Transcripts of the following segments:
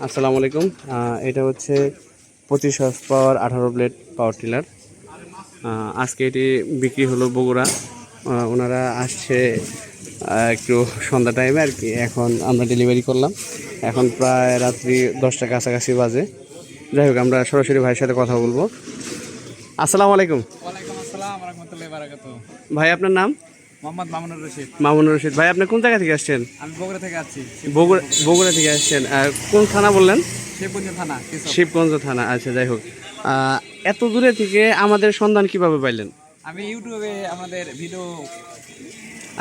আসসালামু আলাইকুম। এটা হচ্ছে 25 horse power 18 blade power tiller. আজকে এটি বিক্রি হলো বগুড়া। ওনারা আসছে একটু সন্ধ্যা টাইমে আর কি। এখন আমরা ডেলিভারি করলাম, এখন প্রায় রাত্রি 10টা কাছাকাছি বাজে। যাই হোক, আমরা সরাসরি ভাইয়ের সাথে কথা বলবো। আসসালামু আলাইকুম। ওয়ালাইকুম আসসালাম ওয়া রাহমাতুল্লাহি ওয়া বারাকাতুহু। ভাই, আপনার নাম? মোহাম্মদ মামুনুর রশিদ। মামুনুর রশিদ। ভাই, আপনি কোন জায়গা থেকে আসছেন? আমি বগুড়া থেকে আসছি। বগুড়া থেকে আসছেন। কোন থানা বললেন? শিবগঞ্জ থানা। শিবগঞ্জ থানা। আচ্ছা, যাই হোক, এত দূরে থেকে আমাদের সন্ধান কিভাবে পাইলেন? আমি ইউটিউবে আমাদের ভিডিও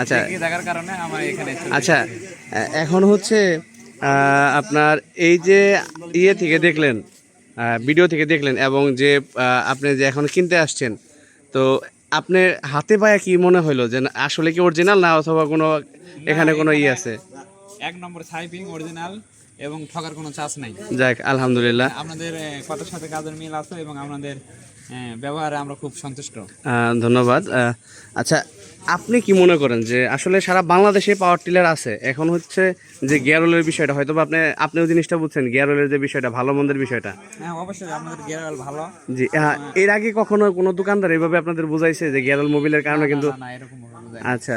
আচ্ছা দেখার কারণে আমার এখানে আচ্ছা এখন হচ্ছে আপনার এই যে ইয়ে থেকে দেখলেন, ভিডিও থেকে দেখলেন, এবং যে আপনি যে এখন কিনতে আসছেন, তো আপনার হাতে পায়ে কি মনে হলো যে আসলে কি অরিজিনাল না, অথবা কোনো এখানে কোনো ইয়ে আছে? এক নম্বর সাইপিং অরিজিনাল এবং ঠকার কোনো চান্স নাই। যাক, আলহামদুলিল্লাহ। আপনাদের কথার সাথে কাজের মিল আছে এবং আপনাদের ব্যবহারে আমরা খুব সন্তুষ্ট। ধন্যবাদ। আচ্ছা, আপনি কি মনে করেন যে আসলে সারা বাংলাদেশে পাওয়ার টিলার আছে? এখন হচ্ছে যে গিয়ার অয়েলের বিষয়টা, হয়তো আপনিও জিনিসটা বুঝছেন, গিয়ার অয়েলের যে বিষয়টা, ভালো মন্দের বিষয়টা। হ্যাঁ, অবশ্যই আমাদের গিয়ার অয়েল ভালো। জি, এর আগে কখনো কোনো দোকানদার এইভাবে আপনাদের বুঝাইছে যে গিয়ার অয়েল মোবিলের কারণে? কিন্তু না, এরকম আচ্ছা,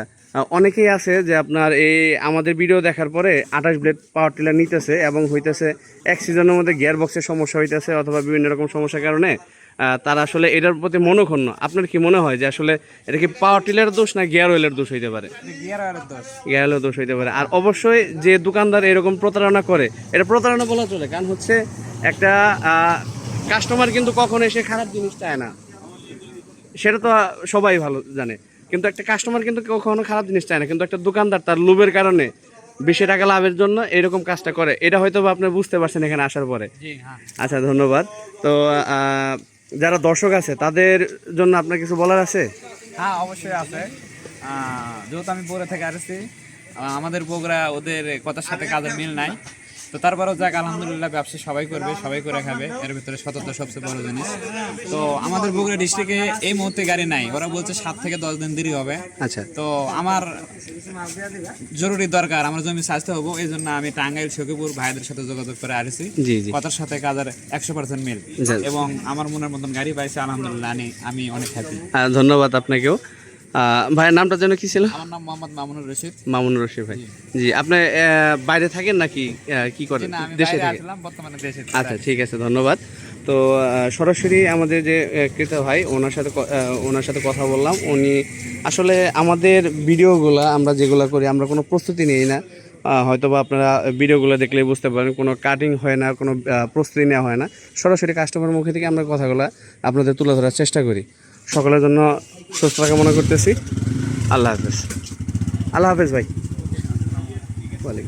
অনেকেই আছে যে আপনার এই আমাদের ভিডিও দেখার পরে 28 ব্লেড পাওয়ার টিলার নিতেছে এবং হইতেছে এক সিজনের মধ্যে গিয়ার বক্সের সমস্যা হইতেছে অথবা বিভিন্ন রকম সমস্যার কারণে তারা আসলে এটার প্রতি মনোক্ষুণ্ণ। আপনার কি মনে হয় যে আসলে এটা কি পাওয়ার টিলারের দোষ না গিয়ার অয়েলের দোষ হইতে পারে? গিয়ার অয়েলের দোষ। গিয়ার অয়েলের দোষ হইতে পারে। আর অবশ্যই যে দোকানদার এরকম প্রতারণা করে, এটা প্রতারণা বলা চলে, কারণ হচ্ছে একটা কাস্টমার কিন্তু কখনো এসে খারাপ জিনিস চায় না, সেটা তো সবাই ভালো জানে। কিন্তু একটা কাস্টমার কিন্তু কখনো খারাপ জিনিস চায় না, কিন্তু একটা দোকানদার তার লোভের কারণে 20 টাকা লাভের জন্য এরকম কাজটা করে। এটা হয়তো বা আপনি বুঝতে পারছেন এখানে আসার পরে। আচ্ছা, ধন্যবাদ। তো যারা দর্শক আছে তাদের জন্য আপনার কিছু বলার আছে? হ্যাঁ, অবশ্যই আছে। যেহেতু আমি বগুড়া থেকে আসছি, আমাদের বগুড়া ওদের কথার সাথে কাজের মিল নাই, তো তারপরেও যাক, আলহামদুলিল্লাহ, ব্যবসা সবাই করবে, সবাই করে খাবে। এর ভিতরে সততা সবচেয়ে বড় জিনিস। তো আমাদের বগুড়া ডিস্ট্রিক্টে এই মুহূর্তে গাড়ি নাই, ওরা বলছে 7 থেকে 10 দিন দেরি হবে। আচ্ছা, তো আমার জরুরি দরকার, আমার জমি স্বাস্থ্য হবো, এই জন্য আমি টাঙ্গাইল সখীপুর ভাইদের সাথে যোগাযোগ করে আসছি। কথার সাথে কাজের 100% মিল, এবং আমার মনের মতন গাড়ি পাইছে, আলহামদুলিল্লাহ, আমি অনেক হ্যাপি। ধন্যবাদ আপনাকেও। ভাইয়ের নামটা যেন কি ছিল? আমার নাম মোহাম্মদ মামুনুর রশিদ। মামুনুর রশিদ ভাই। জি, আপনি বাইরে থাকেন নাকি কি করেন? দেশে থাকেন? বর্তমানে দেশে। আচ্ছা, ঠিক আছে, ধন্যবাদ। তো সরাসরি আমাদের যে ক্রেতা ভাই, ওনার সাথে কথা বললাম। উনি আসলে আমাদের ভিডিওগুলো আমরা যেগুলো করি, আমরা কোনো প্রস্তুতি নিই না। হয়তোবা আপনারা ভিডিওগুলো দেখলে বুঝতে পারেন, কোনো কাটিং হয় না, কোনো প্রস্তুতি নেওয়া হয় না। সরাসরি কাস্টমার মুখে থেকে আমরা কথাগুলো আপনাদের তুলে ধরার চেষ্টা করি। সকলের জন্য সুস্থতা কামনা করতেছি। আল্লাহ হাফেজ। আল্লাহ হাফেজ ভাই।